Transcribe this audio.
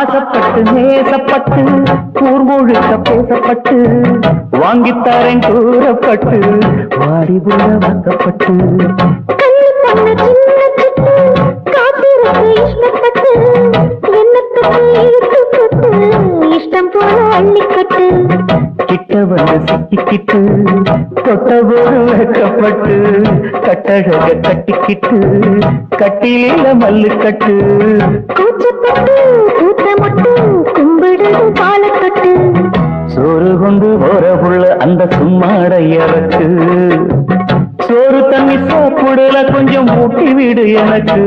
ஆசைப்பட்டு நேசப்பட்டு ஊர் முழுக்க பேசப்பட்டு வாங்கித்தாரன் கூறப்பட்டு வாடி போல வாக்கப்பட்டு இஷ்டம் போல அள்ளிக்கட்டு கிட்ட வந்து சிக்கிக்கிட்டு தொட்டபோது வைக்கப்பட்டு கட்டழக கட்டிக்கிட்டு கட்டில மல்லு கட்டு கூச்சப்பட்டு கூட்டமட்டு கும்பிடுது பாலக்கட்டு சோறு கொண்டு போற புள்ள அந்த சும்மாடை இறக்கு சோறு தண்ணி சாப்பிடல கொஞ்சம் ஊட்டி விடு எனக்கு